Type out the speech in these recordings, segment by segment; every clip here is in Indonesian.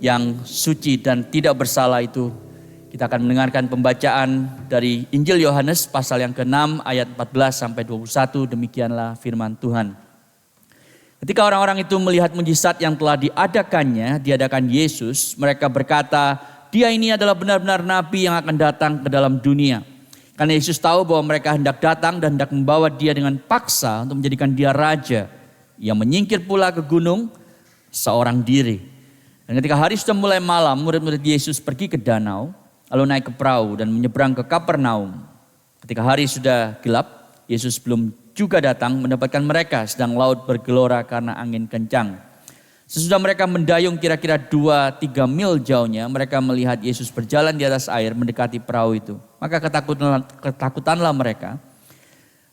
yang suci dan tidak bersalah itu. Kita akan mendengarkan pembacaan dari Injil Yohanes pasal yang ke-6 ayat 14 sampai 21. Demikianlah firman Tuhan. Ketika orang-orang itu melihat mujizat yang telah diadakan Yesus, mereka berkata, "Dia ini adalah benar-benar nabi yang akan datang ke dalam dunia." Karena Yesus tahu bahwa mereka hendak datang dan hendak membawa dia dengan paksa untuk menjadikan dia raja. Ia menyingkir pula ke gunung seorang diri. Dan ketika hari sudah mulai malam, murid-murid Yesus pergi ke danau, lalu naik ke perahu dan menyeberang ke Kapernaum. Ketika hari sudah gelap, Yesus belum juga datang mendapatkan mereka, sedang laut bergelora karena angin kencang. Sesudah mereka mendayung kira-kira 2-3 mil jauhnya, mereka melihat Yesus berjalan di atas air mendekati perahu itu. Maka ketakutanlah mereka.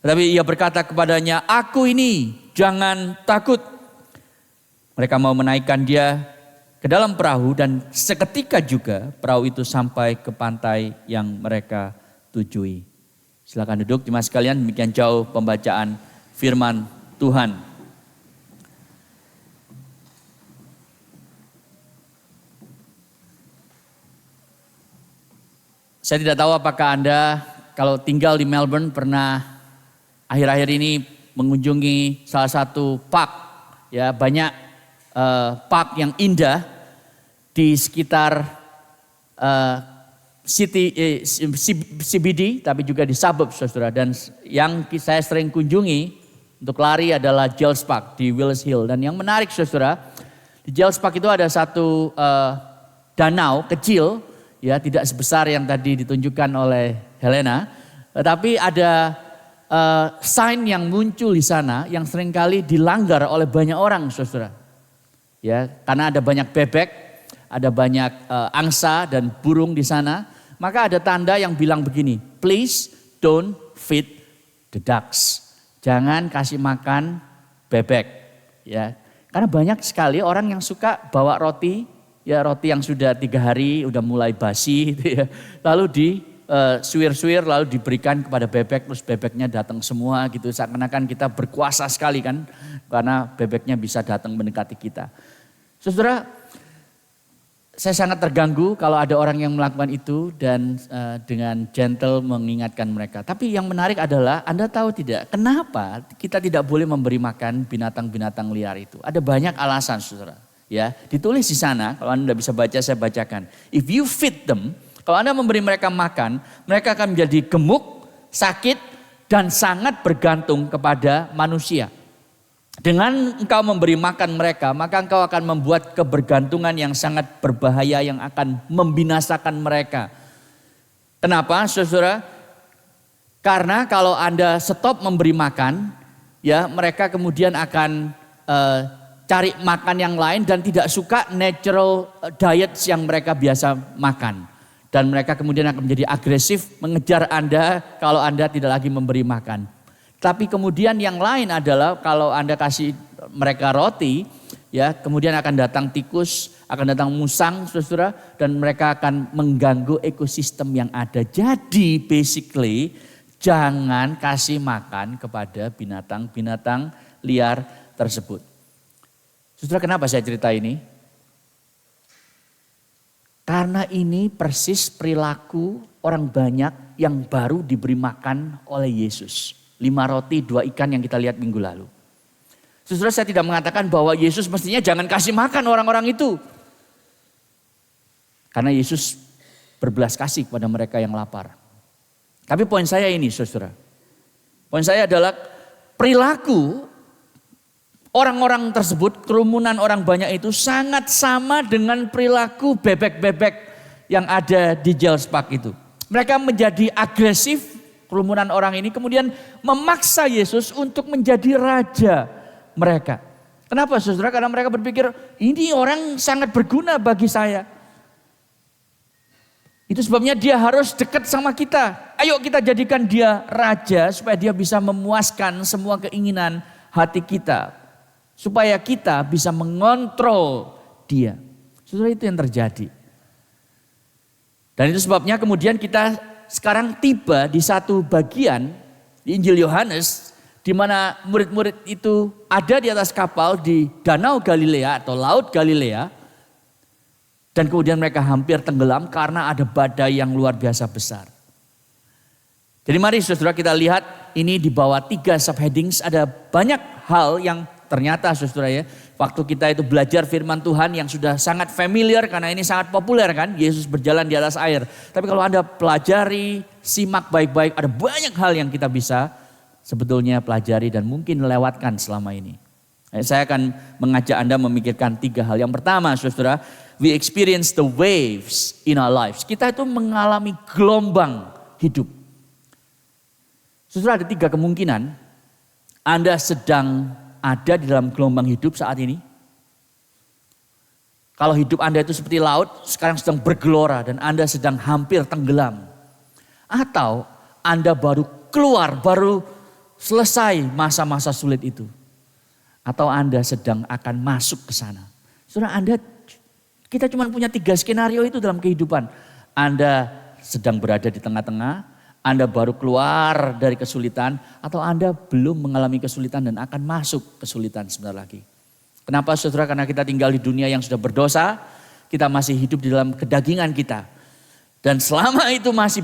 Tetapi ia berkata kepadanya, "Aku ini, jangan takut." Mereka mau menaikkan dia ke dalam perahu dan seketika juga perahu itu sampai ke pantai yang mereka tujui. Silakan duduk jemaat sekalian, demikian jauh pembacaan firman Tuhan. Saya tidak tahu apakah Anda kalau tinggal di Melbourne pernah akhir-akhir ini mengunjungi salah satu park, ya banyak park yang indah di sekitar CBD, tapi juga di suburb, saudara. Dan yang saya sering kunjungi untuk lari adalah Giles Park di Willis Hill. Dan yang menarik, saudara, di Giles Park itu ada satu danau kecil, ya tidak sebesar yang tadi ditunjukkan oleh Helena, tetapi ada sign yang muncul di sana yang seringkali dilanggar oleh banyak orang, saudara. Ya, karena ada banyak bebek, ada banyak angsa dan burung di sana, maka ada tanda yang bilang begini, "Please don't feed the ducks." Jangan kasih makan bebek, ya. Karena banyak sekali orang yang suka bawa roti, ya roti yang sudah 3 hari udah mulai basi, gitu ya. Lalu suwir-suwir lalu diberikan kepada bebek, terus bebeknya datang semua gitu. Seakan-akan kita berkuasa sekali kan, karena bebeknya bisa datang mendekati kita. Saudara, saya sangat terganggu kalau ada orang yang melakukan itu dan dengan gentle mengingatkan mereka. Tapi yang menarik adalah, Anda tahu tidak kenapa kita tidak boleh memberi makan binatang-binatang liar itu? Ada banyak alasan, saudara. Ya, ditulis di sana, kalau Anda tidak bisa baca saya bacakan. If you feed them, kalau Anda memberi mereka makan, mereka akan menjadi gemuk, sakit, dan sangat bergantung kepada manusia. Dengan engkau memberi makan mereka, maka engkau akan membuat kebergantungan yang sangat berbahaya yang akan membinasakan mereka. Kenapa, saudara? Karena kalau Anda stop memberi makan, ya mereka kemudian akan cari makan yang lain dan tidak suka natural diet yang mereka biasa makan. Dan mereka kemudian akan menjadi agresif mengejar Anda kalau Anda tidak lagi memberi makan. Tapi kemudian yang lain adalah kalau Anda kasih mereka roti, ya kemudian akan datang tikus, akan datang musang, saudara, dan mereka akan mengganggu ekosistem yang ada. Jadi basically jangan kasih makan kepada binatang-binatang liar tersebut. Saudara, kenapa saya cerita ini? Karena ini persis perilaku orang banyak yang baru diberi makan oleh Yesus. 5 roti 2 ikan yang kita lihat minggu lalu. Saudara, saya tidak mengatakan bahwa Yesus mestinya jangan kasih makan orang-orang itu. Karena Yesus berbelas kasih kepada mereka yang lapar. Tapi poin saya ini, saudara. Poin saya adalah perilaku orang-orang tersebut, kerumunan orang banyak itu sangat sama dengan perilaku bebek-bebek yang ada di Giles Park itu. Mereka menjadi agresif. Kerumunan orang ini kemudian memaksa Yesus untuk menjadi raja mereka. Kenapa, saudara? Karena mereka berpikir ini orang sangat berguna bagi saya. Itu sebabnya dia harus dekat sama kita. Ayo kita jadikan dia raja supaya dia bisa memuaskan semua keinginan hati kita. Supaya kita bisa mengontrol dia. Saudara, itu yang terjadi. Dan itu sebabnya kemudian kita sekarang tiba di satu bagian di Injil Yohanes di mana murid-murid itu ada di atas kapal di Danau Galilea atau Laut Galilea. Dan kemudian mereka hampir tenggelam karena ada badai yang luar biasa besar. Jadi mari saudara kita lihat ini di bawah 3 subheadings, ada banyak hal yang ternyata saudara ya, waktu kita itu belajar firman Tuhan yang sudah sangat familiar karena ini sangat populer kan, Yesus berjalan di atas air. Tapi kalau Anda pelajari, simak baik-baik, ada banyak hal yang kita bisa sebetulnya pelajari dan mungkin lewatkan selama ini. Saya akan mengajak Anda memikirkan 3 hal. Yang pertama saudara, we experience the waves in our lives. Kita itu mengalami gelombang hidup. Saudara, ada 3 kemungkinan Anda sedang ada di dalam gelombang hidup saat ini. Kalau hidup Anda itu seperti laut, sekarang sedang bergelora dan Anda sedang hampir tenggelam. Atau Anda baru keluar, baru selesai masa-masa sulit itu. Atau Anda sedang akan masuk ke sana. Saudara, kita cuma punya 3 skenario itu dalam kehidupan. Anda sedang berada di tengah-tengah, Anda baru keluar dari kesulitan, atau Anda belum mengalami kesulitan dan akan masuk kesulitan sebentar lagi. Kenapa saudara? Karena kita tinggal di dunia yang sudah berdosa, kita masih hidup di dalam kedagingan kita. Dan selama itu masih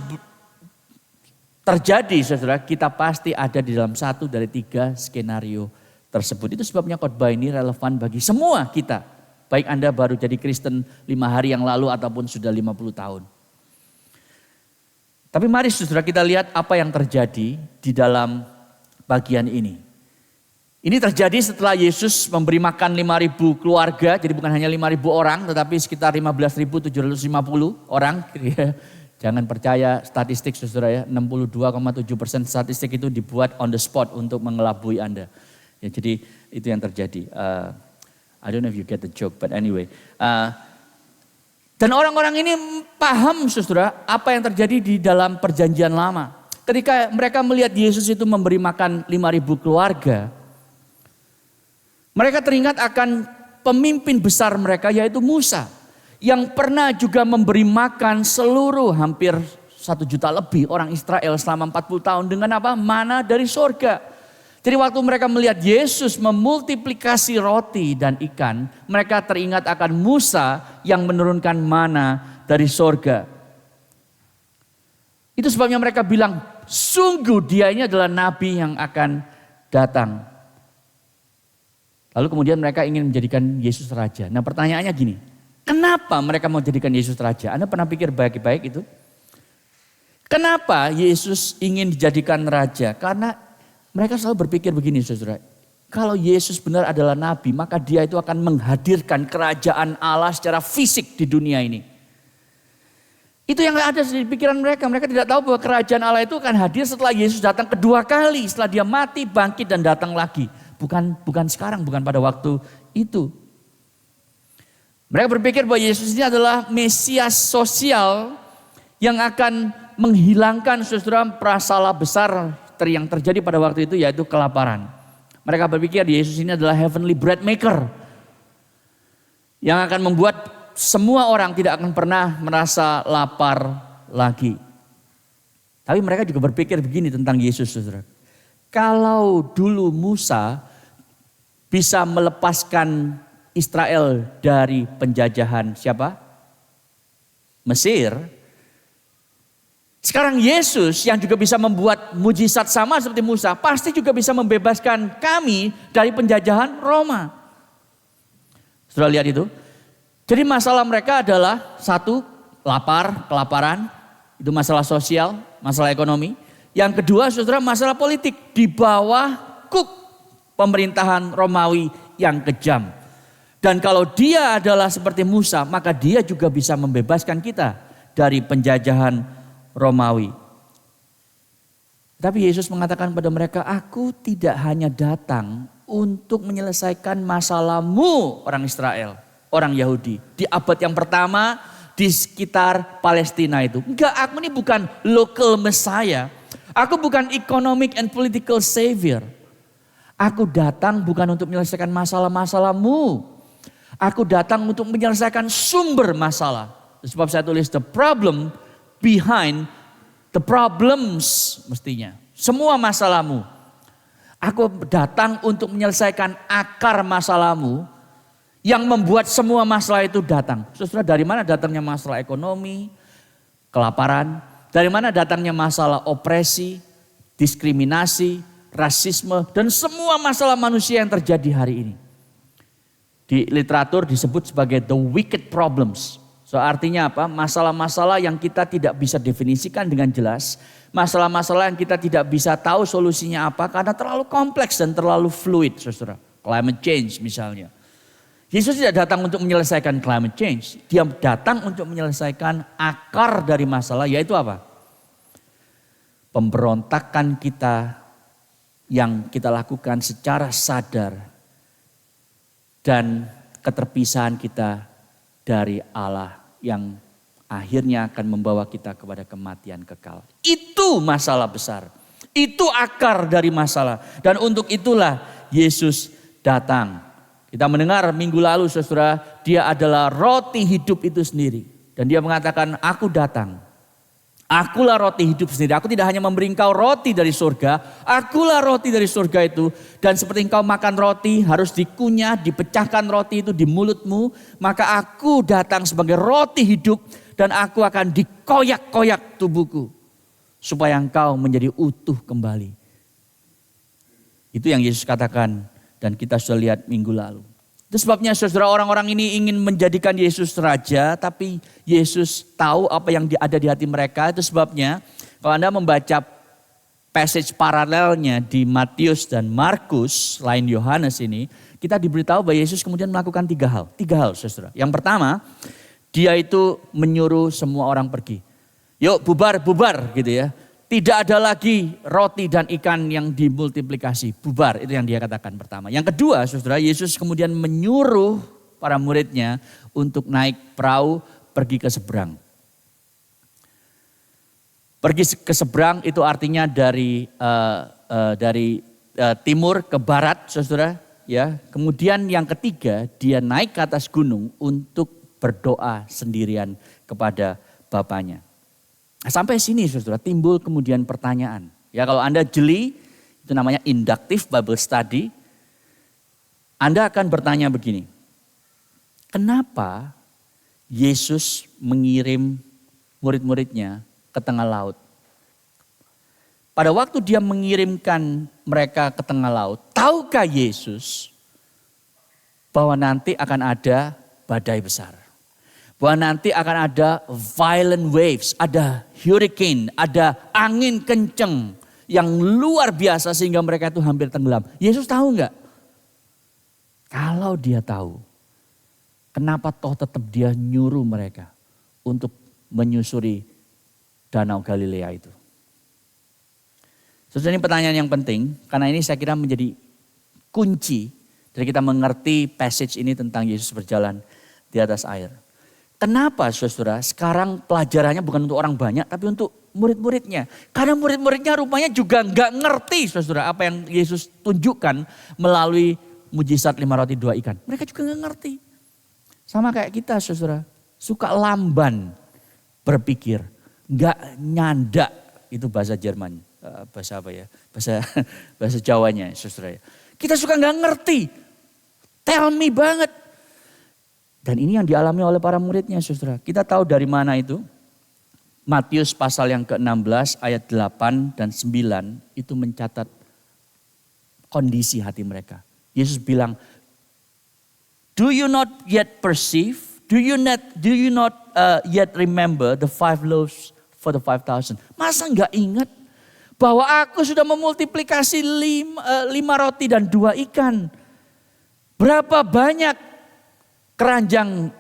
terjadi saudara, kita pasti ada di dalam 1 dari 3 skenario tersebut. Itu sebabnya khotbah ini relevan bagi semua kita. Baik Anda baru jadi Kristen 5 hari yang lalu ataupun sudah 50 tahun. Tapi mari saudara kita lihat apa yang terjadi di dalam bagian ini. Ini terjadi setelah Yesus memberi makan 5.000 keluarga. Jadi bukan hanya 5.000 orang tetapi sekitar 15.750 orang. Jangan percaya statistik saudara ya. 62,7% statistik itu dibuat on the spot untuk mengelabui Anda. Ya, jadi itu yang terjadi. I don't know if you get the joke, but anyway. Dan orang-orang ini paham saudara apa yang terjadi di dalam perjanjian lama. Ketika mereka melihat Yesus itu memberi makan 5.000 keluarga. Mereka teringat akan pemimpin besar mereka yaitu Musa. Yang pernah juga memberi makan seluruh hampir 1 juta lebih orang Israel selama 40 tahun dengan apa? Mana dari sorga. Jadi waktu mereka melihat Yesus memultiplikasi roti dan ikan, mereka teringat akan Musa yang menurunkan mana dari sorga. Itu sebabnya mereka bilang, sungguh dia ini adalah nabi yang akan datang. Lalu kemudian mereka ingin menjadikan Yesus raja. Nah pertanyaannya gini, kenapa mereka mau jadikan Yesus raja? Anda pernah pikir baik-baik itu? Kenapa Yesus ingin dijadikan raja? Karena mereka selalu berpikir begini saudara, kalau Yesus benar adalah nabi maka dia itu akan menghadirkan kerajaan Allah secara fisik di dunia ini. Itu yang ada di pikiran mereka, mereka tidak tahu bahwa kerajaan Allah itu akan hadir setelah Yesus datang kedua kali, setelah dia mati, bangkit dan datang lagi. Bukan sekarang, bukan pada waktu itu. Mereka berpikir bahwa Yesus ini adalah Mesias sosial yang akan menghilangkan saudara prasalah besar yang terjadi pada waktu itu yaitu kelaparan. Mereka berpikir Yesus ini adalah heavenly bread maker yang akan membuat semua orang tidak akan pernah merasa lapar lagi. Tapi mereka juga berpikir begini tentang Yesus saudara. Kalau dulu Musa bisa melepaskan Israel dari penjajahan siapa? Mesir. Sekarang Yesus yang juga bisa membuat mujizat sama seperti Musa, pasti juga bisa membebaskan kami dari penjajahan Roma. Sudah lihat itu? Jadi masalah mereka adalah 1, kelaparan, itu masalah sosial, masalah ekonomi. Yang kedua saudara masalah politik di bawah kuk pemerintahan Romawi yang kejam. Dan kalau dia adalah seperti Musa, maka dia juga bisa membebaskan kita dari penjajahan Romawi. Tapi Yesus mengatakan pada mereka, aku tidak hanya datang untuk menyelesaikan masalahmu orang Israel, orang Yahudi. Di abad yang pertama di sekitar Palestina itu. Enggak, aku ini bukan local Messiah. Aku bukan economic and political savior. Aku datang bukan untuk menyelesaikan masalah-masalahmu. Aku datang untuk menyelesaikan sumber masalah. Sebab saya tulis the problem behind the problems mestinya. Semua masalahmu. Aku datang untuk menyelesaikan akar masalahmu Yang membuat semua masalah itu datang. Saudara, dari mana datangnya masalah ekonomi, kelaparan, dari mana datangnya masalah opresi, diskriminasi, rasisme, dan semua masalah manusia yang terjadi hari ini. Di literatur disebut sebagai the wicked problems. So artinya apa? Masalah-masalah yang kita tidak bisa definisikan dengan jelas. Masalah-masalah yang kita tidak bisa tahu solusinya apa karena terlalu kompleks dan terlalu fluid, saudara. Climate change misalnya. Yesus tidak datang untuk menyelesaikan climate change. Dia datang untuk menyelesaikan akar dari masalah, yaitu apa? Pemberontakan kita yang kita lakukan secara sadar dan keterpisahan kita dari Allah yang akhirnya akan membawa kita kepada kematian kekal. Itu masalah besar. Itu akar dari masalah. Dan untuk itulah Yesus datang. Kita mendengar minggu lalu saudara, dia adalah roti hidup itu sendiri. Dan dia mengatakan, aku datang. Akulah roti hidup sendiri. Aku tidak hanya memberi engkau roti dari surga. Akulah roti dari surga itu. Dan seperti engkau makan roti harus dikunyah, dipecahkan roti itu di mulutmu. Maka aku datang sebagai roti hidup. Dan aku akan dikoyak-koyak tubuhku. Supaya engkau menjadi utuh kembali. Itu yang Yesus katakan. Dan kita sudah lihat minggu lalu. Itu sebabnya saudara, orang-orang ini ingin menjadikan Yesus raja, tapi Yesus tahu apa yang ada di hati mereka. Itu sebabnya kalau Anda membaca passage paralelnya di Matius dan Markus, selain Yohanes ini, kita diberitahu bahwa Yesus kemudian melakukan tiga hal. Tiga hal saudara. Yang pertama, dia itu menyuruh semua orang pergi. Yuk bubar, bubar gitu ya. Tidak ada lagi roti dan ikan yang dimultiplikasi. Bubar, itu yang dia katakan pertama. Yang kedua, saudara, Yesus kemudian menyuruh para muridnya untuk naik perahu pergi ke seberang. Pergi ke seberang itu artinya dari timur ke barat, saudara. Ya. Kemudian yang ketiga, dia naik ke atas gunung untuk berdoa sendirian kepada Bapaknya. Sampai sini saudara, timbul kemudian pertanyaan. Ya, kalau Anda jeli, itu namanya inductive Bible study. Anda akan bertanya begini. Kenapa Yesus mengirim murid-muridnya ke tengah laut? Pada waktu dia mengirimkan mereka ke tengah laut, tahukah Yesus bahwa nanti akan ada badai besar? Bahwa nanti akan ada violent waves, ada hurricane, ada angin kenceng yang luar biasa sehingga mereka itu hampir tenggelam. Yesus tahu enggak? Kalau dia tahu, kenapa toh tetap dia nyuruh mereka untuk menyusuri Danau Galilea itu? Saudara, ini pertanyaan yang penting karena ini saya kira menjadi kunci dari kita mengerti passage ini tentang Yesus berjalan di atas air. Kenapa saudara? Sekarang pelajarannya bukan untuk orang banyak tapi untuk murid-muridnya. Karena murid-muridnya rupanya juga nggak ngerti saudara apa yang Yesus tunjukkan melalui mujizat 5 roti 2 ikan. Mereka juga nggak ngerti. Sama kayak kita saudara. Suka lamban berpikir. Nggak nyandak. Itu bahasa Jerman. Bahasa apa ya? Bahasa Jawanya saudara. Kita suka nggak ngerti. Tell me banget. Dan ini yang dialami oleh para muridnya saudara. Kita tahu dari mana itu. Matius pasal yang ke-16 ayat 8 dan 9 itu mencatat kondisi hati mereka. Yesus bilang, do you not yet perceive? Do you not yet remember the 5 loaves for the 5,000? Masa enggak ingat bahwa aku sudah memultiplikasi 5 roti dan 2 ikan. Berapa banyak keranjang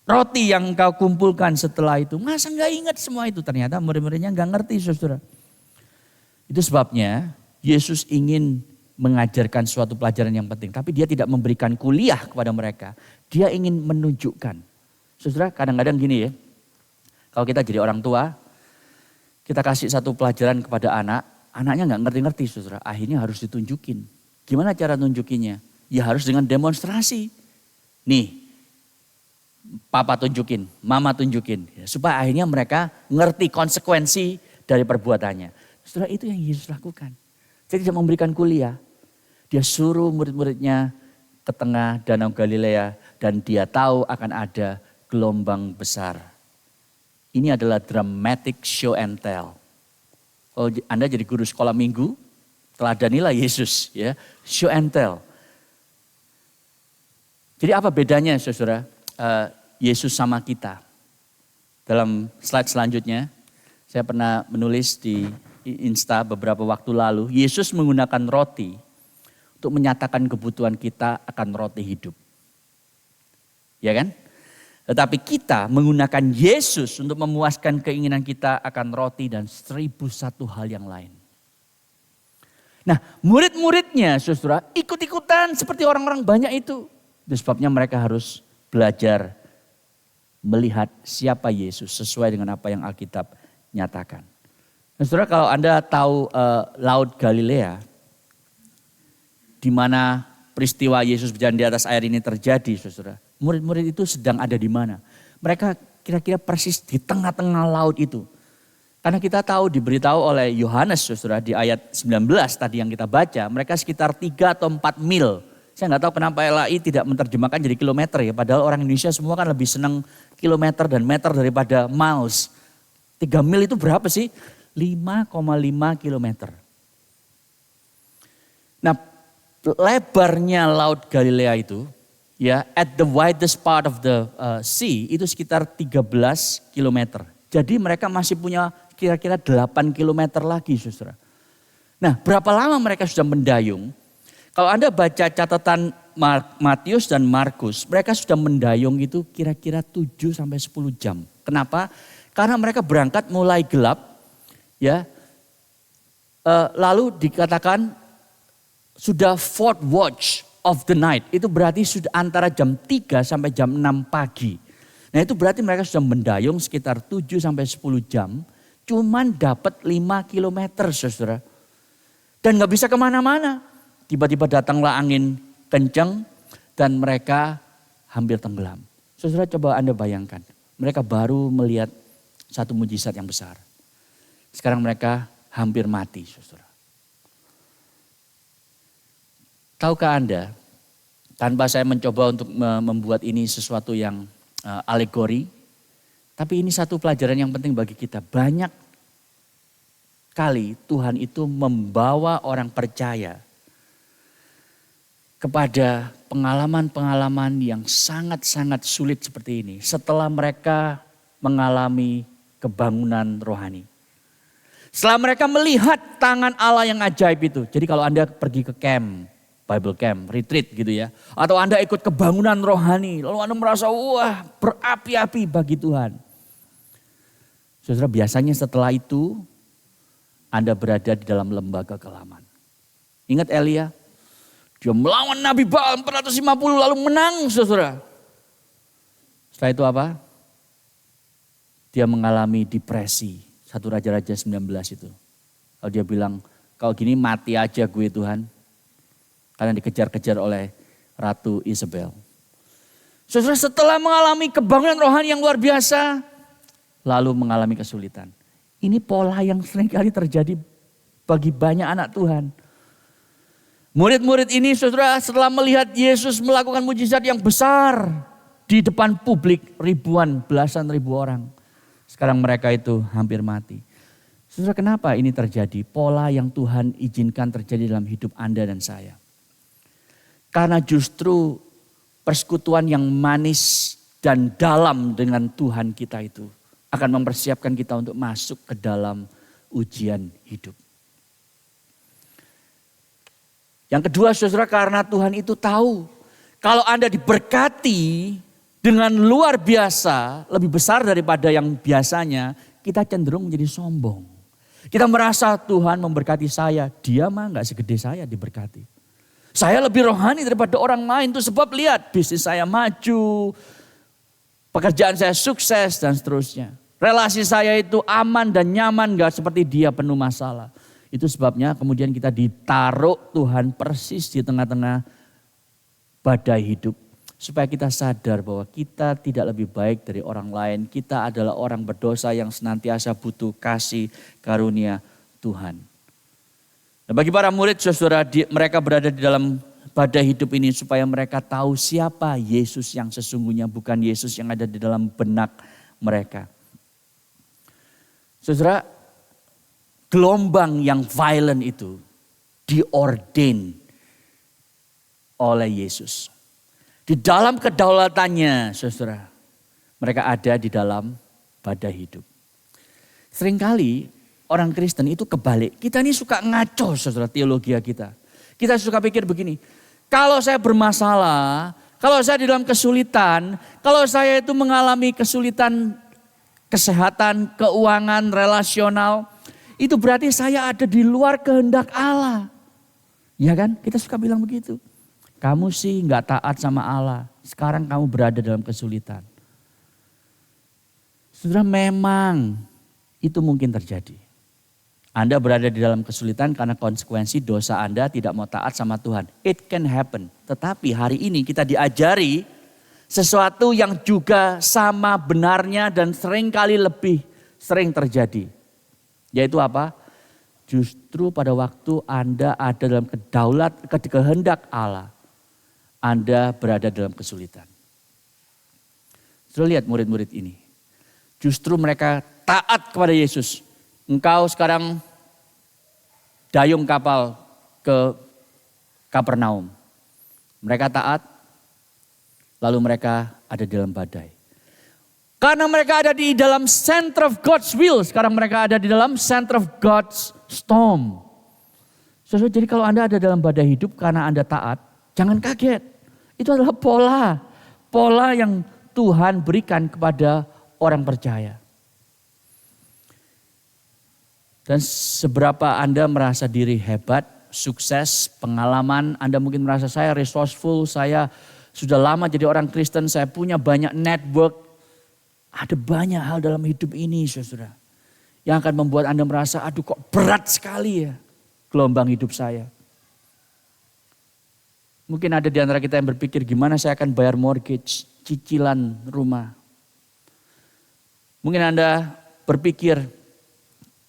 roti yang kau kumpulkan setelah itu. Masa enggak ingat semua itu? Ternyata murid-muridnya enggak ngerti saudara. Itu sebabnya Yesus ingin mengajarkan suatu pelajaran yang penting. Tapi dia tidak memberikan kuliah kepada mereka. Dia ingin menunjukkan. Saudara, kadang-kadang gini ya. Kalau kita jadi orang tua, kita kasih satu pelajaran kepada anak. Anaknya enggak ngerti-ngerti saudara. Akhirnya harus ditunjukin. Gimana cara nunjukinnya? Ya harus dengan demonstrasi. Nih, papa tunjukin, mama tunjukin. Supaya akhirnya mereka ngerti konsekuensi dari perbuatannya. Setelah itu yang Yesus lakukan. Dia tidak memberikan kuliah. Dia suruh murid-muridnya ke tengah Danau Galilea dan dia tahu akan ada gelombang besar. Ini adalah dramatic show and tell. Kalau Anda jadi guru sekolah minggu, teladanilah Yesus, ya, show and tell. Jadi apa bedanya saudara, Yesus sama kita? Dalam slide selanjutnya, saya pernah menulis di Insta beberapa waktu lalu, Yesus menggunakan roti untuk menyatakan kebutuhan kita akan roti hidup. Ya kan? Tetapi kita menggunakan Yesus untuk memuaskan keinginan kita akan roti dan 1001 hal yang lain. Nah, murid-muridnya saudara ikut-ikutan seperti orang-orang banyak itu. Itu sebabnya mereka harus belajar melihat siapa Yesus sesuai dengan apa yang Alkitab nyatakan. Nah, saudara, kalau Anda tahu Laut Galilea, di mana peristiwa Yesus berjalan di atas air ini terjadi, saudara. Murid-murid itu sedang ada di mana? Mereka kira-kira persis di tengah-tengah laut itu. Karena kita tahu diberitahu oleh Yohanes, saudara, di ayat 19 tadi yang kita baca, mereka sekitar 3 atau 4 mil. Saya nggak tahu kenapa LAI tidak menerjemahkan jadi kilometer ya. Padahal orang Indonesia semua kan lebih senang kilometer dan meter daripada miles. 3 mil itu berapa sih? 5,5 kilometer. Nah, lebarnya Laut Galilea itu, ya, at the widest part of the sea itu sekitar 13 kilometer. Jadi mereka masih punya kira-kira 8 kilometer lagi, saudara. Nah, berapa lama mereka sudah mendayung? Kalau Anda baca catatan Matius dan Markus, mereka sudah mendayung itu kira-kira 7 sampai 10 jam. Kenapa? Karena mereka berangkat mulai gelap, ya. Lalu dikatakan sudah fourth watch of the night. Itu berarti sudah antara jam 3 sampai jam 6 pagi. Nah, itu berarti mereka sudah mendayung sekitar 7 sampai 10 jam. Cuman dapat 5 kilometer, saudara. Dan gak bisa kemana-mana. Tiba-tiba datanglah angin kencang dan mereka hampir tenggelam. Saudara, coba Anda bayangkan. Mereka baru melihat satu mujizat yang besar. Sekarang mereka hampir mati, saudara. Tahukah Anda, tanpa saya mencoba untuk membuat ini sesuatu yang alegori, tapi ini satu pelajaran yang penting bagi kita. Banyak kali Tuhan itu membawa orang percaya kepada pengalaman-pengalaman yang sangat-sangat sulit seperti ini. Setelah mereka mengalami kebangunan rohani. Setelah mereka melihat tangan Allah yang ajaib itu. Jadi kalau Anda pergi ke camp, Bible camp, retreat gitu ya. Atau Anda ikut kebangunan rohani. Lalu Anda merasa wah berapi-api bagi Tuhan. Saudara, biasanya setelah itu Anda berada di dalam lembah kekelaman. Ingat Elia? Dia melawan Nabi Baal 450 lalu menang, saudara. Setelah itu apa? Dia mengalami depresi. 1 Raja-Raja 19 itu. Kalau dia bilang, kalau gini mati aja gue Tuhan. Karena dikejar-kejar oleh Ratu Isabel. Saudara, setelah mengalami kebangunan rohani yang luar biasa, lalu mengalami kesulitan. Ini pola yang seringkali terjadi bagi banyak anak Tuhan. Murid-murid ini saudara setelah melihat Yesus melakukan mujizat yang besar di depan publik ribuan, belasan ribu orang. Sekarang mereka itu hampir mati. Saudara, kenapa ini terjadi? Pola yang Tuhan izinkan terjadi dalam hidup Anda dan saya. Karena justru persekutuan yang manis dan dalam dengan Tuhan kita itu akan mempersiapkan kita untuk masuk ke dalam ujian hidup. Yang kedua saudara, karena Tuhan itu tahu kalau Anda diberkati dengan luar biasa, lebih besar daripada yang biasanya, kita cenderung menjadi sombong. Kita merasa Tuhan memberkati saya, dia mah gak segede saya diberkati. Saya lebih rohani daripada orang lain tuh sebab lihat bisnis saya maju, pekerjaan saya sukses dan seterusnya. Relasi saya itu aman dan nyaman gak seperti dia penuh masalah. Itu sebabnya kemudian kita ditaruh Tuhan persis di tengah-tengah badai hidup. Supaya kita sadar bahwa kita tidak lebih baik dari orang lain. Kita adalah orang berdosa yang senantiasa butuh kasih karunia Tuhan. Nah, bagi para murid saudara, mereka berada di dalam badai hidup ini supaya mereka tahu siapa Yesus yang sesungguhnya, bukan Yesus yang ada di dalam benak mereka. Saudara, gelombang yang violent itu diordain oleh Yesus. Di dalam kedaulatannya, saudara, mereka ada di dalam badai hidup. Seringkali orang Kristen itu kebalik. Kita ini suka ngaco, saudara, teologi kita. Kita suka pikir begini, kalau saya bermasalah, kalau saya di dalam kesulitan, kalau saya itu mengalami kesulitan kesehatan, keuangan, relasional, itu berarti saya ada di luar kehendak Allah. Ya kan? Kita suka bilang begitu. Kamu sih gak taat sama Allah. Sekarang kamu berada dalam kesulitan. Saudara, memang itu mungkin terjadi. Anda berada di dalam kesulitan karena konsekuensi dosa Anda tidak mau taat sama Tuhan. It can happen. Tetapi hari ini kita diajari sesuatu yang juga sama benarnya dan seringkali lebih sering terjadi. Yaitu apa? Justru pada waktu Anda ada dalam kehendak Allah, Anda berada dalam kesulitan. Sudah lihat murid-murid ini. Justru mereka taat kepada Yesus. Engkau sekarang dayung kapal ke Kapernaum. Mereka taat, lalu mereka ada di dalam badai. Karena mereka ada di dalam center of God's will, sekarang mereka ada di dalam center of God's storm. Jadi kalau Anda ada dalam badai hidup karena Anda taat, jangan kaget. Itu adalah pola yang Tuhan berikan kepada orang percaya. Dan seberapa Anda merasa diri hebat, sukses, pengalaman, Anda mungkin merasa saya resourceful, saya sudah lama jadi orang Kristen, saya punya banyak network. Ada banyak hal dalam hidup ini, saudara, yang akan membuat Anda merasa, aduh kok berat sekali ya gelombang hidup saya. Mungkin ada di antara kita yang berpikir, gimana saya akan bayar mortgage, cicilan rumah. Mungkin Anda berpikir,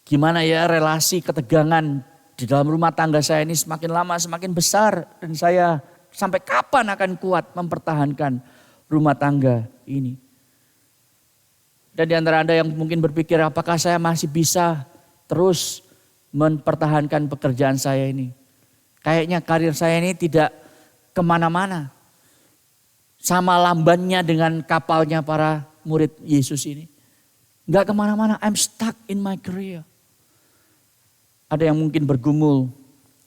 gimana ya relasi ketegangan di dalam rumah tangga saya ini semakin lama semakin besar. Dan saya sampai kapan akan kuat mempertahankan rumah tangga ini. Dan di antara Anda yang mungkin berpikir, apakah saya masih bisa terus mempertahankan pekerjaan saya ini. Kayaknya karir saya ini tidak kemana-mana. Sama lambannya dengan kapalnya para murid Yesus ini. Gak kemana-mana, I'm stuck in my career. Ada yang mungkin bergumul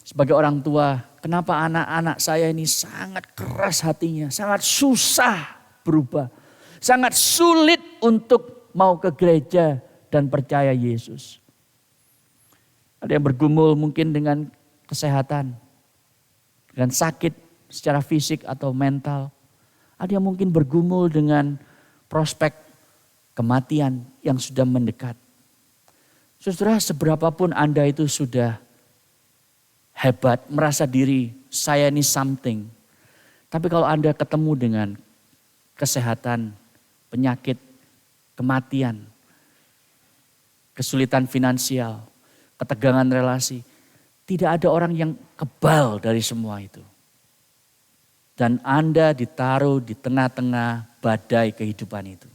sebagai orang tua, kenapa anak-anak saya ini sangat keras hatinya, sangat susah berubah, sangat sulit untuk mau ke gereja dan percaya Yesus. Ada yang bergumul mungkin dengan kesehatan, dengan sakit secara fisik atau mental. Ada yang mungkin bergumul dengan prospek kematian yang sudah mendekat. Saudara, seberapapun Anda itu sudah hebat, merasa diri saya ini something. Tapi kalau Anda ketemu dengan kesehatan, penyakit, kematian, kesulitan finansial, ketegangan relasi, tidak ada orang yang kebal dari semua itu. Dan Anda ditaruh di tengah-tengah badai kehidupan itu.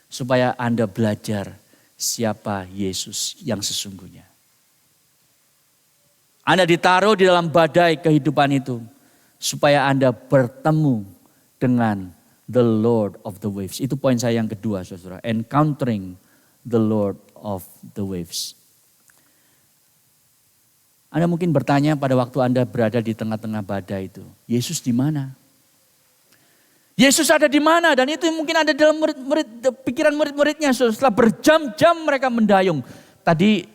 Supaya Anda belajar siapa Yesus yang sesungguhnya. Anda ditaruh di dalam badai kehidupan itu. Supaya Anda bertemu dengan the Lord of the waves. Itu poin saya yang kedua, saudara. Encountering the Lord of the waves. Anda mungkin bertanya pada waktu Anda berada di tengah-tengah badai itu. Yesus di mana? Yesus ada di mana? Dan itu mungkin ada dalam pikiran murid-muridnya. Setelah berjam-jam mereka mendayung. Tadi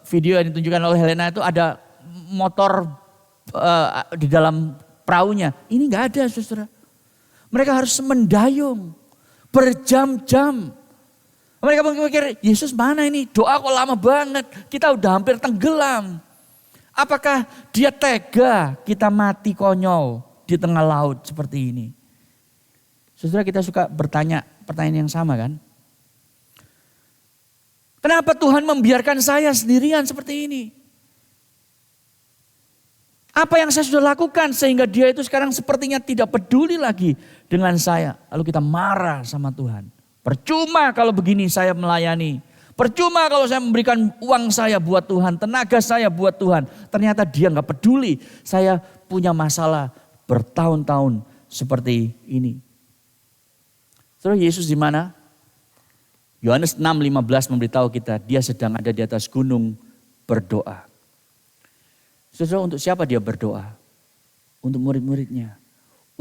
video yang ditunjukkan oleh Helena itu ada motor di dalam perahunya. Ini gak ada, saudara. Mereka harus mendayung berjam-jam. Mereka mungkin mikir, Yesus mana ini? Doa kok lama banget. Kita udah hampir tenggelam. Apakah dia tega kita mati konyol di tengah laut seperti ini? Saudara, kita suka bertanya pertanyaan yang sama kan? Kenapa Tuhan membiarkan saya sendirian seperti ini? Apa yang saya sudah lakukan sehingga dia itu sekarang sepertinya tidak peduli lagi dengan saya. Lalu kita marah sama Tuhan. Percuma kalau begini saya melayani. Percuma kalau saya memberikan uang saya buat Tuhan, tenaga saya buat Tuhan. Ternyata dia nggak peduli. Saya punya masalah bertahun-tahun seperti ini. Terus Yesus di mana? Yohanes 6:15 memberitahu kita dia sedang ada di atas gunung berdoa. Saudara, untuk siapa dia berdoa? Untuk murid-muridnya.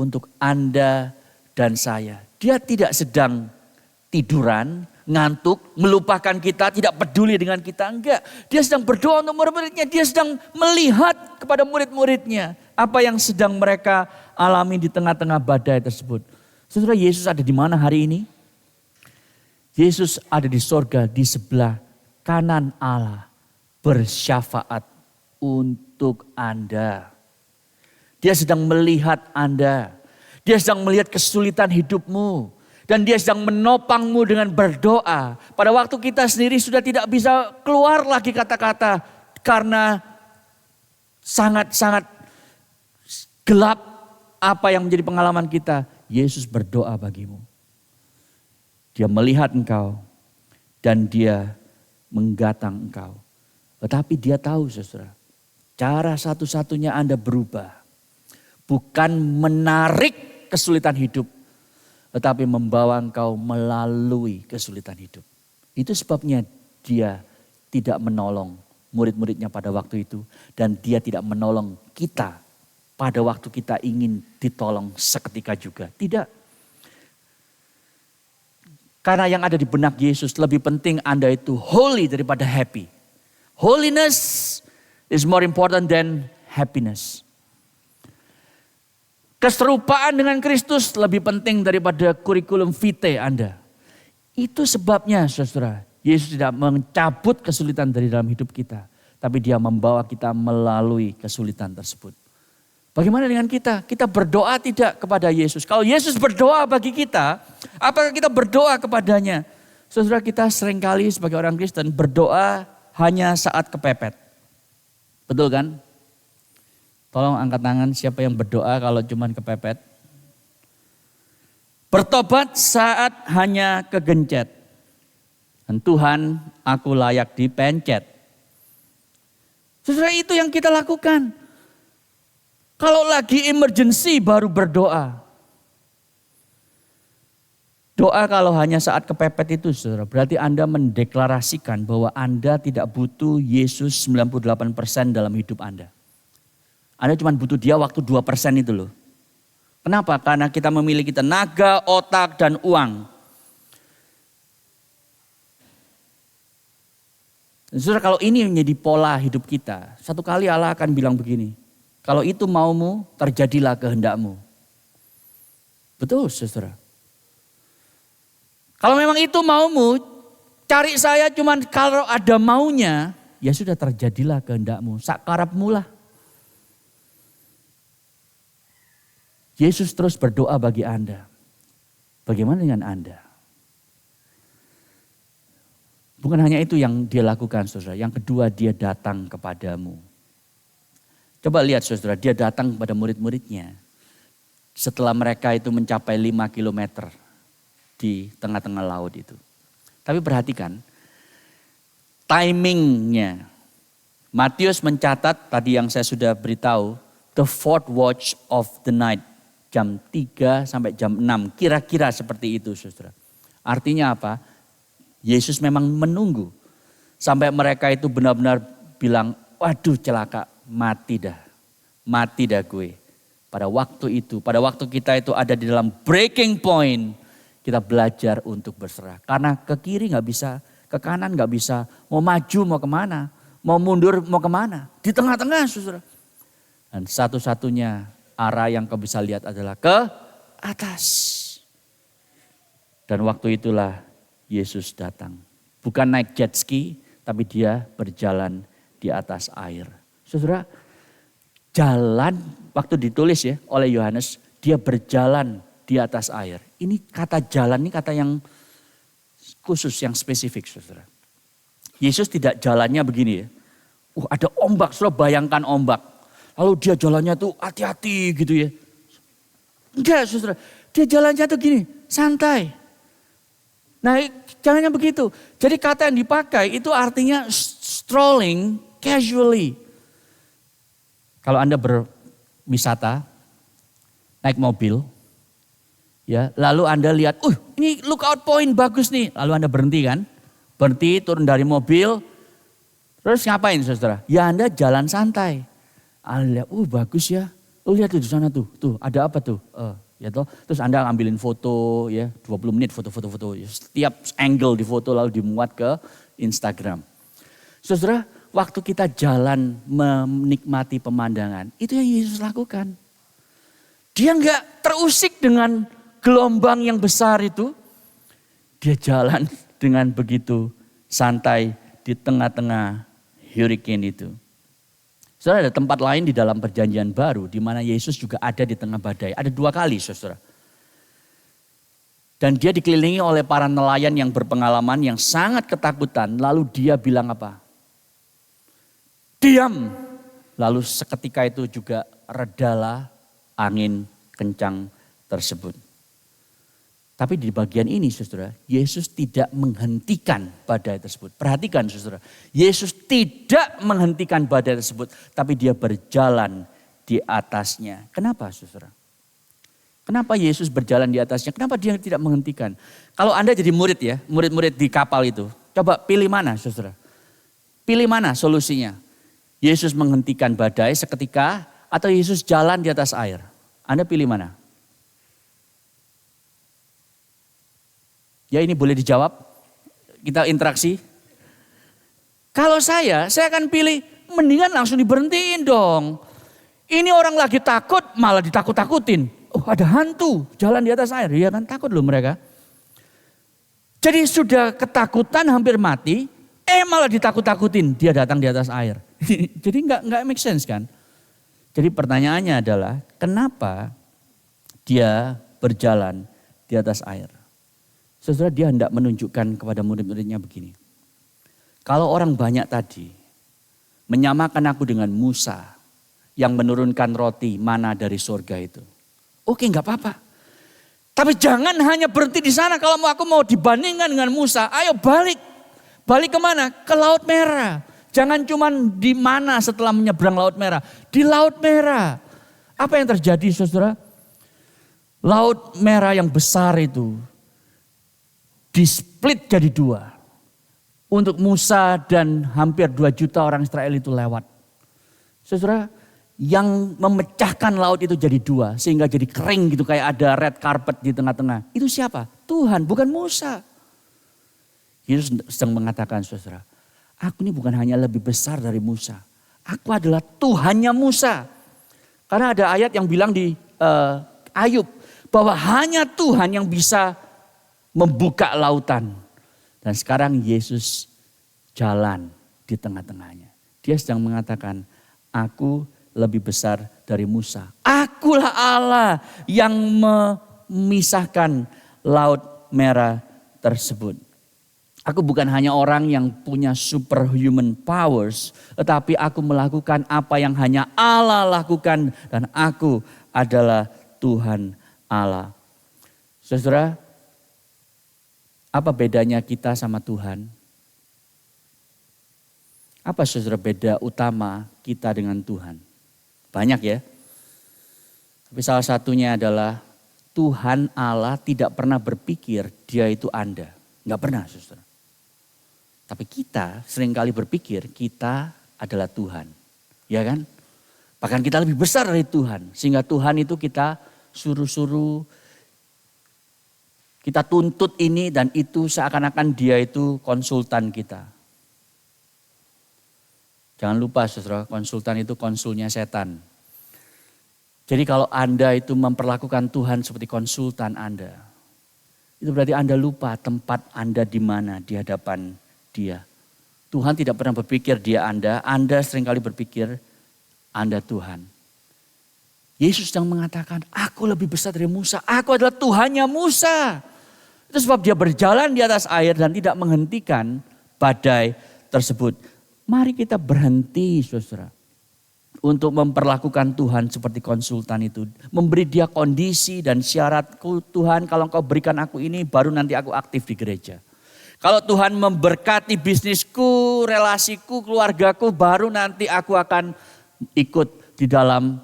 Untuk Anda dan saya. Dia tidak sedang tiduran, ngantuk, melupakan kita, tidak peduli dengan kita. Enggak, dia sedang berdoa untuk murid-muridnya. Dia sedang melihat kepada murid-muridnya. Apa yang sedang mereka alami di tengah-tengah badai tersebut. Saudara, Yesus ada di mana hari ini? Yesus ada di sorga, di sebelah kanan Allah. Bersyafaat untuk Anda. Dia sedang melihat Anda. Dia sedang melihat kesulitan hidupmu. Dan dia sedang menopangmu dengan berdoa. Pada waktu kita sendiri sudah tidak bisa keluar lagi kata-kata. Karena sangat-sangat gelap apa yang menjadi pengalaman kita. Yesus berdoa bagimu. Dia melihat engkau. Dan dia menggatang engkau. Tetapi dia tahu saudara. Cara satu-satunya Anda berubah. Bukan menarik kesulitan hidup. Tetapi membawa engkau melalui kesulitan hidup. Itu sebabnya dia tidak menolong murid-muridnya pada waktu itu. Dan dia tidak menolong kita pada waktu kita ingin ditolong seketika juga. Tidak. Karena yang ada di benak Yesus lebih penting Anda itu holy daripada happy. Holiness is more important than happiness. Keserupaan dengan Kristus lebih penting daripada kurikulum vitae Anda. Itu sebabnya saudara, Yesus tidak mencabut kesulitan dari dalam hidup kita. Tapi dia membawa kita melalui kesulitan tersebut. Bagaimana dengan kita? Kita berdoa tidak kepada Yesus. Kalau Yesus berdoa bagi kita, apakah kita berdoa kepadanya? Saudara, kita seringkali sebagai orang Kristen berdoa hanya saat kepepet. Betul kan? Tolong angkat tangan siapa yang berdoa kalau cuman kepepet. Bertobat saat hanya kegencet. Dan Tuhan, aku layak dipencet. Saudara, itu yang kita lakukan. Kalau lagi emergency baru berdoa. Doa kalau hanya saat kepepet itu saudara, berarti Anda mendeklarasikan bahwa Anda tidak butuh Yesus 98% dalam hidup Anda. Anda cuma butuh dia waktu 2% itu loh. Kenapa? Karena kita memiliki tenaga, otak, dan uang. Dan saudara, kalau ini menjadi pola hidup kita, satu kali Allah akan bilang begini. Kalau itu maumu, terjadilah kehendakmu. Betul saudara. Kalau memang itu maumu, cari saya cuma kalau ada maunya, ya sudah terjadilah kehendakmu. Sakarapmu lah. Yesus terus berdoa bagi Anda. Bagaimana dengan Anda? Bukan hanya itu yang dia lakukan saudara. Yang kedua dia datang kepadamu. Coba lihat saudara, dia datang kepada murid-muridnya. Setelah mereka itu mencapai 5 kilometer di tengah-tengah laut itu. Tapi perhatikan timingnya. Matius mencatat tadi yang saya sudah beritahu. The fourth watch of the night. Jam 3 sampai jam 6. Kira-kira seperti itu saudara. Artinya apa? Yesus memang menunggu. Sampai mereka itu benar-benar bilang, waduh celaka, mati dah. Mati dah gue. Pada waktu itu, pada waktu kita itu ada di dalam breaking point. Kita belajar untuk berserah. Karena ke kiri gak bisa, ke kanan gak bisa. Mau maju mau kemana, mau mundur mau kemana. Di tengah-tengah saudara. Dan satu-satunya arah yang kau bisa lihat adalah ke atas. Dan waktu itulah Yesus datang. Bukan naik jet ski, tapi dia berjalan di atas air. Saudara, jalan waktu ditulis ya oleh Yohanes, dia berjalan di atas air. Ini kata jalan, ini kata yang khusus, yang spesifik saudara. Yesus tidak jalannya begini ya. Ada ombak, saudara bayangkan ombak. Lalu dia jalannya tuh hati-hati gitu ya. Enggak saudara, dia jalannya tuh gini, santai. Nah jangan begitu. Jadi kata yang dipakai itu artinya strolling casually. Kalau Anda berwisata, naik mobil, ya, lalu Anda lihat, ini lookout point bagus nih. Lalu Anda berhenti kan, berhenti turun dari mobil, terus ngapain saudara? Ya Anda jalan santai. Anda lihat, bagus ya. Lihat tuh di sana tuh ada apa tuh? Ya toh. Terus Anda ambilin foto ya, 20 menit foto-foto. Setiap angle di foto lalu dimuat ke Instagram. Saudara, waktu kita jalan menikmati pemandangan, itu yang Yesus lakukan. Dia enggak terusik dengan gelombang yang besar itu. Dia jalan dengan begitu santai di tengah-tengah hurricane itu. Saudara, ada tempat lain di dalam perjanjian baru di mana Yesus juga ada di tengah badai. Ada 2 kali saudara. Dan dia dikelilingi oleh para nelayan yang berpengalaman yang sangat ketakutan. Lalu dia bilang apa? Diam. Lalu seketika itu juga redalah angin kencang tersebut. Tapi di bagian ini saudara, Yesus tidak menghentikan badai tersebut. Perhatikan saudara, Yesus tidak menghentikan badai tersebut, tapi dia berjalan di atasnya. Kenapa saudara? Kenapa Yesus berjalan di atasnya? Kenapa dia tidak menghentikan? Kalau Anda jadi murid ya, murid-murid di kapal itu, coba pilih mana saudara? Pilih mana solusinya? Yesus menghentikan badai seketika atau Yesus jalan di atas air? Anda pilih mana? Ya ini boleh dijawab, kita interaksi. Kalau saya akan pilih mendingan langsung diberhentiin dong. Ini orang lagi takut malah ditakut-takutin. Ada hantu jalan di atas air, ya kan takut loh mereka. Jadi sudah ketakutan hampir mati, malah ditakut-takutin dia datang di atas air. Jadi nggak make sense kan. Jadi pertanyaannya adalah kenapa dia berjalan di atas air? Saudara, dia hendak menunjukkan kepada murid-muridnya begini. Kalau orang banyak tadi menyamakan aku dengan Musa yang menurunkan roti mana dari surga itu. Oke, nggak apa-apa. Tapi jangan hanya berhenti di sana. Kalau aku mau dibandingkan dengan Musa, ayo balik. Balik kemana? Ke Laut Merah. Jangan cuma di mana setelah menyeberang Laut Merah. Di Laut Merah. Apa yang terjadi saudara? Laut Merah yang besar itu di-split jadi 2. Untuk Musa dan hampir 2 juta orang Israel itu lewat. Saudara, yang memecahkan laut itu jadi 2. Sehingga jadi kering gitu kayak ada red carpet di tengah-tengah. Itu siapa? Tuhan, bukan Musa. Yesus sedang mengatakan saudara, aku ini bukan hanya lebih besar dari Musa. Aku adalah Tuhannya Musa. Karena ada ayat yang bilang di Ayub bahwa hanya Tuhan yang bisa membuka lautan. Dan sekarang Yesus jalan di tengah-tengahnya. Dia sedang mengatakan, aku lebih besar dari Musa. Akulah Allah yang memisahkan Laut Merah tersebut. Aku bukan hanya orang yang punya superhuman powers, tetapi aku melakukan apa yang hanya Allah lakukan dan aku adalah Tuhan Allah. Saudara, apa bedanya kita sama Tuhan? Apa saudara beda utama kita dengan Tuhan? Banyak ya. Tapi salah satunya adalah Tuhan Allah tidak pernah berpikir dia itu Anda. Enggak pernah saudara. Tapi kita seringkali berpikir kita adalah Tuhan. Ya kan? Bahkan kita lebih besar dari Tuhan. Sehingga Tuhan itu kita suruh-suruh, kita tuntut ini dan itu seakan-akan dia itu konsultan kita. Jangan lupa saudara, konsultan itu konsulnya setan. Jadi kalau Anda itu memperlakukan Tuhan seperti konsultan Anda, itu berarti Anda lupa tempat Anda di mana di hadapan dia. Tuhan tidak pernah berpikir dia Anda seringkali berpikir Anda Tuhan. Yesus sedang mengatakan, aku lebih besar dari Musa, aku adalah Tuhannya Musa. Itu sebab dia berjalan di atas air dan tidak menghentikan badai tersebut. Mari kita berhenti saudara. untuk memperlakukan Tuhan seperti konsultan itu. Memberi dia kondisi dan syaratku, Tuhan kalau engkau berikan aku ini baru nanti aku aktif di gereja. Kalau Tuhan memberkati bisnisku, relasiku, keluargaku, baru nanti aku akan ikut di dalam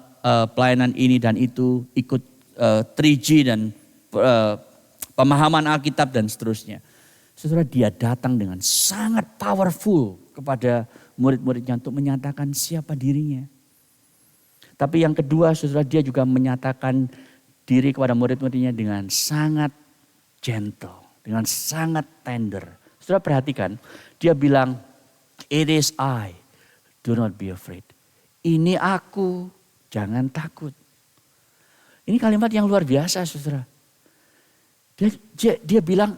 pelayanan ini dan itu, ikut 3G dan pemahaman Alkitab dan seterusnya. Saudara, dia datang dengan sangat powerful kepada murid-muridnya untuk menyatakan siapa dirinya. Tapi yang kedua, saudara, dia juga menyatakan diri kepada murid-muridnya dengan sangat gentle, dengan sangat tender. Saudara perhatikan, dia bilang, "It is I, do not be afraid." Ini aku, jangan takut. Ini kalimat yang luar biasa, saudara. Dia bilang,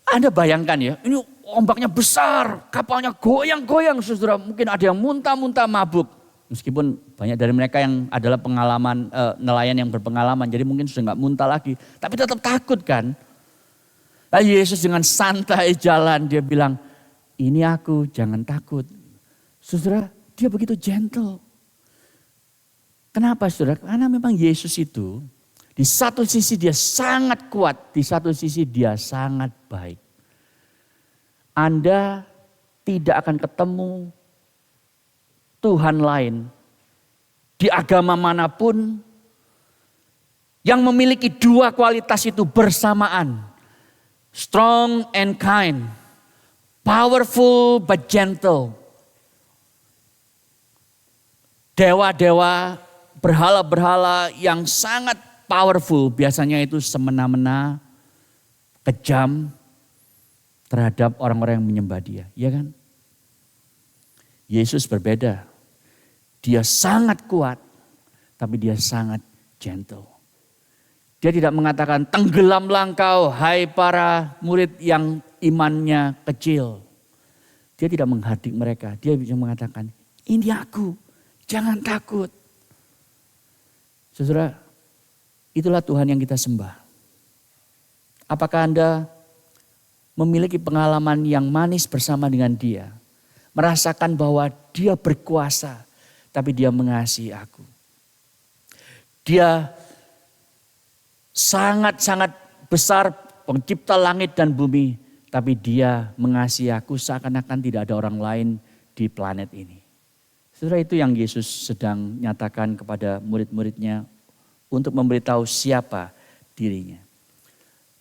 Anda bayangkan ya, ini ombaknya besar, kapalnya goyang-goyang, saudara. Mungkin ada yang muntah-muntah mabuk. Meskipun banyak dari mereka yang adalah pengalaman nelayan yang berpengalaman, jadi mungkin sudah nggak muntah lagi, tapi tetap takut kan. Lalu Yesus dengan santai jalan, dia bilang, ini aku, jangan takut. Saudara, dia begitu gentle. Kenapa saudara? Karena memang Yesus itu di satu sisi dia sangat kuat, di satu sisi dia sangat baik. Anda tidak akan ketemu Tuhan lain di agama manapun yang memiliki dua kualitas itu bersamaan. Strong and kind, powerful but gentle. Dewa-dewa, berhala-berhala yang sangat powerful biasanya itu semena-mena, kejam terhadap orang-orang yang menyembah dia, ya kan? Yesus berbeda. Dia sangat kuat, tapi dia sangat gentle. Dia tidak mengatakan, tenggelamlah engkau hai para murid yang imannya kecil. Dia tidak menghardik mereka. Dia bisa mengatakan, ini aku, jangan takut. Saudara, itulah Tuhan yang kita sembah. Apakah Anda memiliki pengalaman yang manis bersama dengan dia? Merasakan bahwa dia berkuasa, tapi dia mengasihi aku. Dia sangat-sangat besar, pencipta langit dan bumi, tapi dia mengasihi aku seakan-akan tidak ada orang lain di planet ini. Saudara, itu yang Yesus sedang nyatakan kepada murid-muridnya untuk memberitahu siapa dirinya.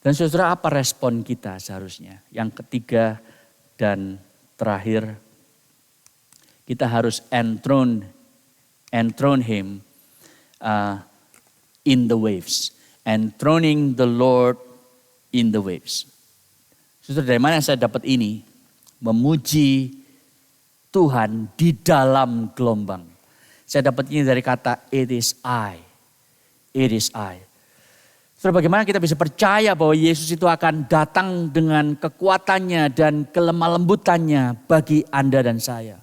Dan saudara, apa respon kita seharusnya? Yang ketiga dan terakhir, kita harus enthrone him in the waves. Enthroning the Lord in the waves. Saudara, dari mana saya dapat ini? Memuji Tuhan di dalam gelombang. Saya dapat ini dari kata it is I. It is I. Saudara, bagaimana kita bisa percaya bahwa Yesus itu akan datang dengan kekuatannya dan kelemah lembutannya bagi Anda dan saya.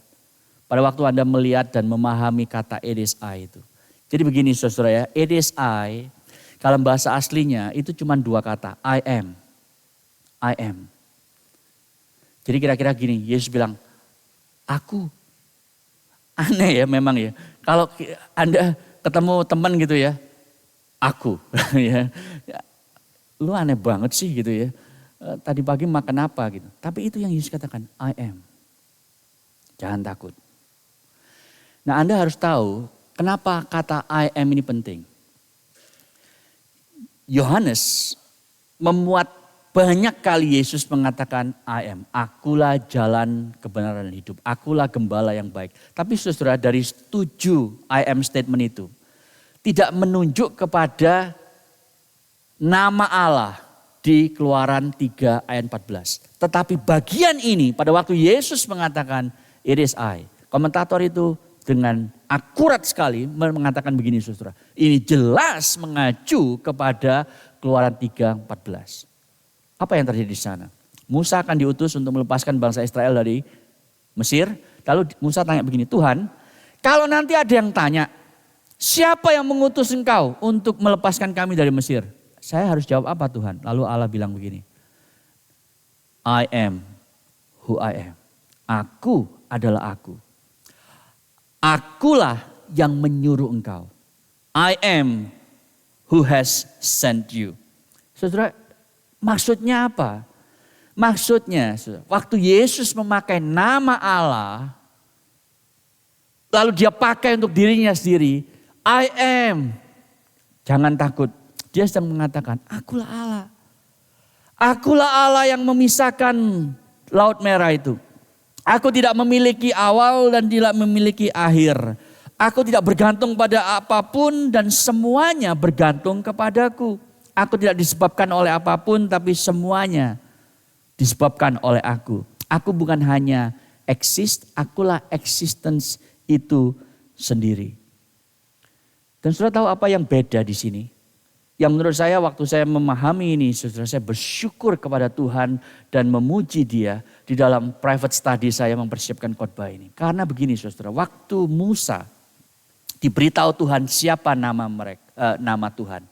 Pada waktu Anda melihat dan memahami kata it is I itu. Jadi begini saudara ya, it is I. Kalau bahasa aslinya itu cuma dua kata, I am. I am. Jadi kira-kira gini, Yesus bilang, aku. Aneh ya memang ya. Kalau Anda ketemu teman gitu ya, aku. ya. Lu aneh banget sih gitu ya. Tadi pagi makan apa gitu. Tapi itu yang Yesus katakan, I am. Jangan takut. Nah, Anda harus tahu kenapa kata I am ini penting. Yohanes memuat banyak kali Yesus mengatakan I am. Akulah jalan kebenaran dan hidup. Akulah gembala yang baik. Tapi saudara, dari 7 I am statement itu tidak menunjuk kepada nama Allah di Keluaran 3 ayat 14. Tetapi bagian ini pada waktu Yesus mengatakan it is I. Komentator itu dengan akurat sekali mengatakan begini saudara. Ini jelas mengacu kepada Keluaran 3:14. Apa yang terjadi di sana? Musa akan diutus untuk melepaskan bangsa Israel dari Mesir. Lalu Musa tanya begini, Tuhan, kalau nanti ada yang tanya, siapa yang mengutus engkau untuk melepaskan kami dari Mesir? Saya harus jawab apa Tuhan? Lalu Allah bilang begini, I am who I am. Aku adalah aku. Akulah yang menyuruh engkau. I am who has sent you. Saudara, maksudnya apa? Maksudnya, waktu Yesus memakai nama Allah, lalu dia pakai untuk dirinya sendiri, I am. Jangan takut. Dia sedang mengatakan, akulah Allah. Akulah Allah yang memisahkan Laut Merah itu. Aku tidak memiliki awal dan tidak memiliki akhir. Aku tidak bergantung pada apapun dan semuanya bergantung kepadaku. Aku tidak disebabkan oleh apapun tapi semuanya disebabkan oleh aku. Aku bukan hanya exist, akulah existence itu sendiri. Dan saudara tahu apa yang beda di sini? Yang menurut saya waktu saya memahami ini, saudara, saya bersyukur kepada Tuhan dan memuji Dia di dalam private study saya mempersiapkan khotbah ini. Karena begini saudara, waktu Musa diberitahu Tuhan siapa nama Tuhan.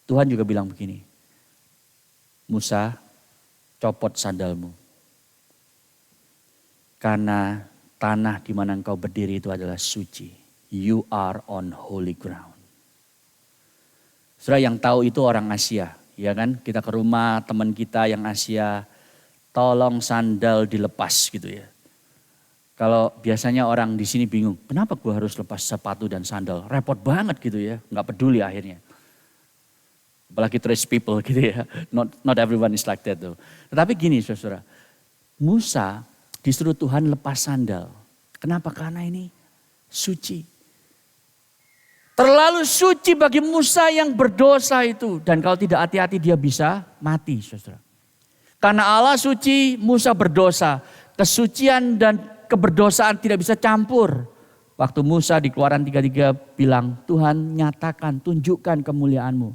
Tuhan juga bilang begini, Musa, copot sandalmu. Karena tanah di mana engkau berdiri itu adalah suci. You are on holy ground. Saudara yang tahu itu orang Asia, ya kan? Kita ke rumah teman kita yang Asia, tolong sandal dilepas gitu ya. Kalau biasanya orang di sini bingung, kenapa gue harus lepas sepatu dan sandal? Repot banget gitu ya, nggak peduli akhirnya. Apalagi tourist people gitu ya. Not everyone is like that though. Tetapi gini saudara, Musa disuruh Tuhan lepas sandal. Kenapa? Karena ini suci. Terlalu suci bagi Musa yang berdosa itu. Dan kalau tidak hati-hati dia bisa mati saudara. Karena Allah suci, Musa berdosa. Kesucian dan keberdosaan tidak bisa campur. Waktu Musa di Keluaran 3:3 bilang, Tuhan nyatakan, tunjukkan kemuliaan-Mu.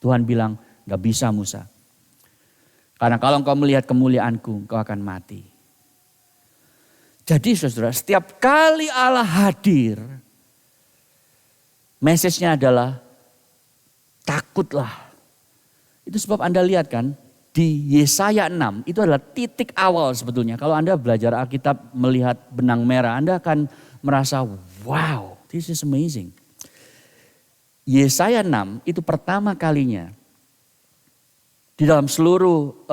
Tuhan bilang, gak bisa Musa. Karena kalau engkau melihat kemuliaanku, engkau akan mati. Jadi saudara, setiap kali Allah hadir, message-nya adalah takutlah. Itu sebab Anda lihat kan, di Yesaya 6 itu adalah titik awal sebetulnya. Kalau Anda belajar Alkitab melihat benang merah, Anda akan merasa, wow, this is amazing. Yesaya 6 itu pertama kalinya di dalam seluruh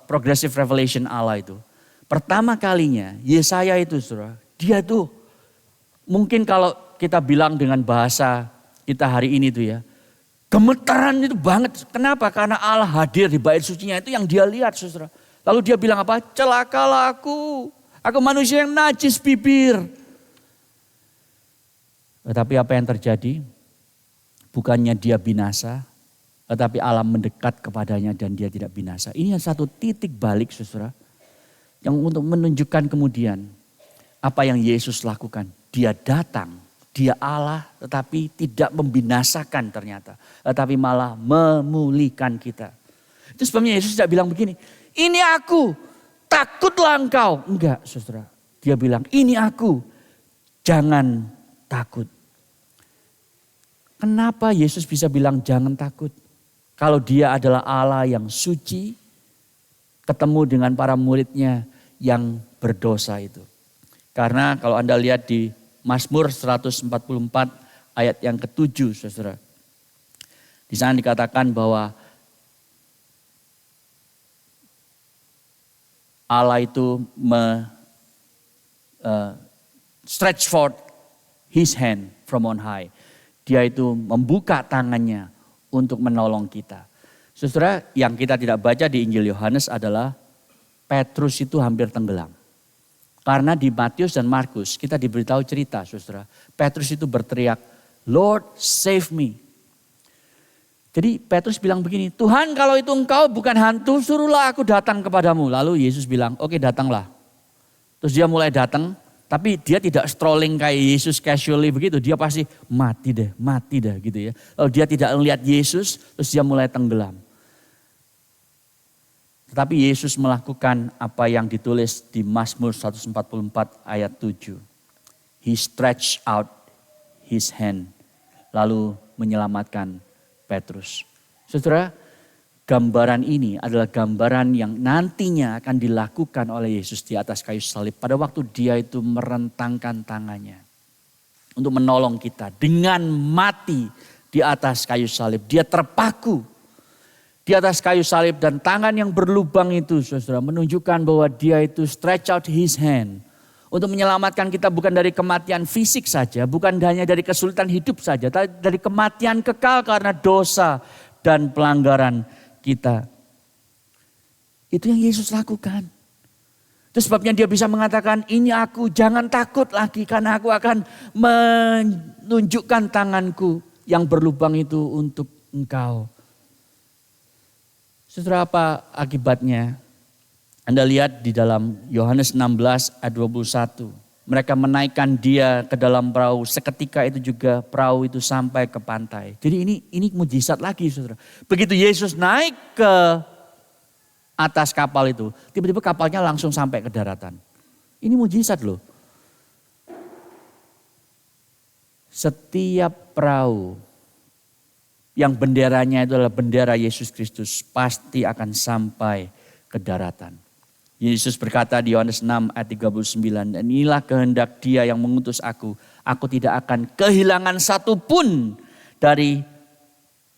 progressive revelation Allah itu. Pertama kalinya Yesaya itu saudara, dia tuh mungkin kalau kita bilang dengan bahasa kita hari ini tuh ya, gemetaran itu banget. Kenapa? Karena Allah hadir di bait sucinya itu yang dia lihat saudara. Lalu dia bilang apa? Celakalah aku manusia yang najis bibir. Tetapi apa yang terjadi? Bukannya dia binasa, tetapi Allah mendekat kepadanya dan dia tidak binasa. Ini satu titik balik saudara. Yang untuk menunjukkan kemudian apa yang Yesus lakukan. Dia datang, dia Allah tetapi tidak membinasakan ternyata. Tetapi malah memulihkan kita. Itu sebabnya Yesus tidak bilang begini, ini aku, takutlah engkau. Enggak saudara, dia bilang ini aku, jangan takut. Kenapa Yesus bisa bilang jangan takut? Kalau dia adalah Allah yang suci, ketemu dengan para muridnya yang berdosa itu. Karena kalau Anda lihat di Mazmur 144 ayat yang ke-7 saudara. Di sana dikatakan bahwa Allah itu stretch forth his hand from on high. Dia itu membuka tangannya untuk menolong kita. Saudara, yang kita tidak baca di Injil Yohanes adalah Petrus itu hampir tenggelam. Karena di Matius dan Markus kita diberitahu cerita saudara. Petrus itu berteriak, Lord save me. Jadi Petrus bilang begini, Tuhan kalau itu engkau bukan hantu, suruhlah aku datang kepadamu. Lalu Yesus bilang, oke datanglah. Terus dia mulai datang. Tapi dia tidak strolling kayak Yesus casually begitu. Dia pasti mati deh gitu ya. Lalu dia tidak melihat Yesus, terus dia mulai tenggelam. Tetapi Yesus melakukan apa yang ditulis di Mazmur 144 ayat 7. He stretched out his hand. Lalu menyelamatkan Petrus. Saudara, gambaran ini adalah gambaran yang nantinya akan dilakukan oleh Yesus di atas kayu salib. Pada waktu dia itu merentangkan tangannya. untuk menolong kita dengan mati di atas kayu salib. Dia terpaku di atas kayu salib dan tangan yang berlubang itu saudara menunjukkan bahwa dia itu stretch out his hand untuk menyelamatkan kita bukan dari kematian fisik saja, bukan hanya dari kesulitan hidup saja, tapi dari kematian kekal karena dosa dan pelanggaran kita. Itu yang Yesus lakukan. Itu sebabnya dia bisa mengatakan, ini aku, jangan takut lagi karena aku akan menunjukkan tanganku yang berlubang itu untuk engkau. Saudara, apa akibatnya? Anda lihat di dalam Yohanes 16 ayat 21. Mereka menaikkan dia ke dalam perahu. Seketika itu juga perahu itu sampai ke pantai. Jadi ini mujizat lagi saudara. Begitu Yesus naik ke atas kapal itu. Tiba-tiba kapalnya langsung sampai ke daratan. Ini mujizat loh. Setiap perahu yang benderanya itu adalah bendera Yesus Kristus pasti akan sampai ke daratan. Yesus berkata di Yohanes 6 ayat 39, dan inilah kehendak dia yang mengutus aku. Aku tidak akan kehilangan satupun dari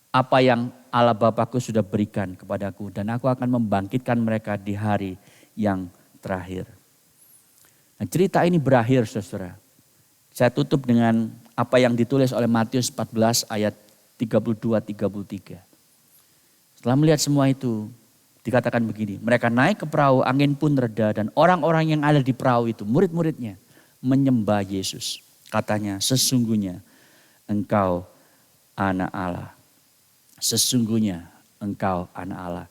apa yang Allah Bapa-Ku sudah berikan kepadaku. Dan aku akan membangkitkan mereka di hari yang terakhir. Nah, cerita ini berakhir saudara. Saya tutup dengan apa yang ditulis oleh Matius 14 ayat 32-33. Setelah melihat semua itu, dikatakan begini, mereka naik ke perahu, angin pun reda dan orang-orang yang ada di perahu itu, murid-muridnya, menyembah Yesus. Katanya, sesungguhnya engkau anak Allah. Sesungguhnya engkau anak Allah.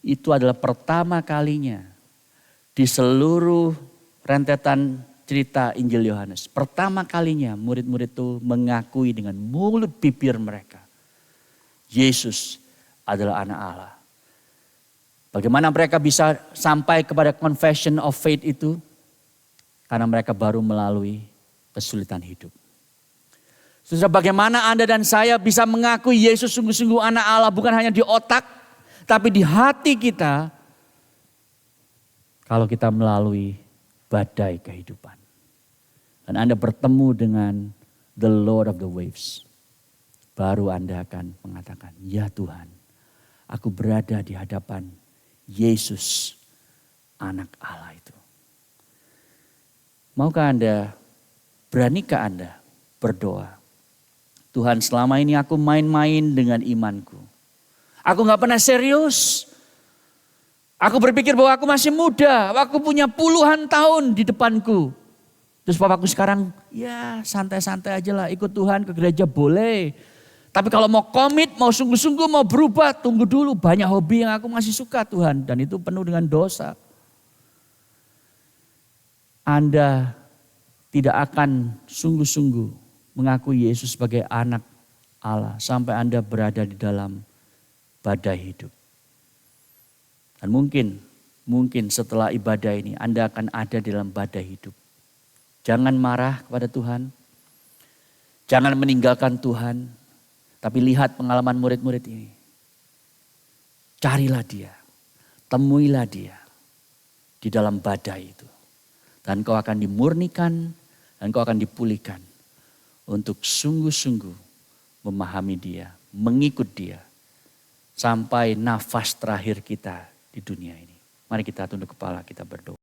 Itu adalah pertama kalinya di seluruh rentetan cerita Injil Yohanes. Pertama kalinya murid-murid itu mengakui dengan mulut bibir mereka. Yesus adalah anak Allah. Bagaimana mereka bisa sampai kepada confession of faith itu? Karena mereka baru melalui kesulitan hidup. Saudara, bagaimana Anda dan saya bisa mengakui Yesus sungguh-sungguh anak Allah bukan hanya di otak, tapi di hati kita. Kalau kita melalui badai kehidupan. Dan Anda bertemu dengan the Lord of the waves. Baru Anda akan mengatakan, ya Tuhan, aku berada di hadapan Yesus, anak Allah itu. Maukah Anda, beranikah Anda berdoa? Tuhan, selama ini aku main-main dengan imanku. Aku gak pernah serius. Aku berpikir bahwa aku masih muda, aku punya puluhan tahun di depanku. Terus papaku sekarang, ya santai-santai aja lah, ikut Tuhan ke gereja boleh. Tapi kalau mau komit, mau sungguh-sungguh, mau berubah, tunggu dulu. Banyak hobi yang aku masih suka Tuhan. Dan itu penuh dengan dosa. Anda tidak akan sungguh-sungguh mengakui Yesus sebagai anak Allah. Sampai Anda berada di dalam badai hidup. Dan mungkin setelah ibadah ini Anda akan ada di dalam badai hidup. Jangan marah kepada Tuhan. Jangan meninggalkan Tuhan. Tapi lihat pengalaman murid-murid ini. Carilah dia. Temuilah dia. Di dalam badai itu. Dan kau akan dimurnikan. Dan kau akan dipulihkan. Untuk sungguh-sungguh memahami dia. Mengikut dia. Sampai nafas terakhir kita di dunia ini. Mari kita tunduk kepala, kita berdoa.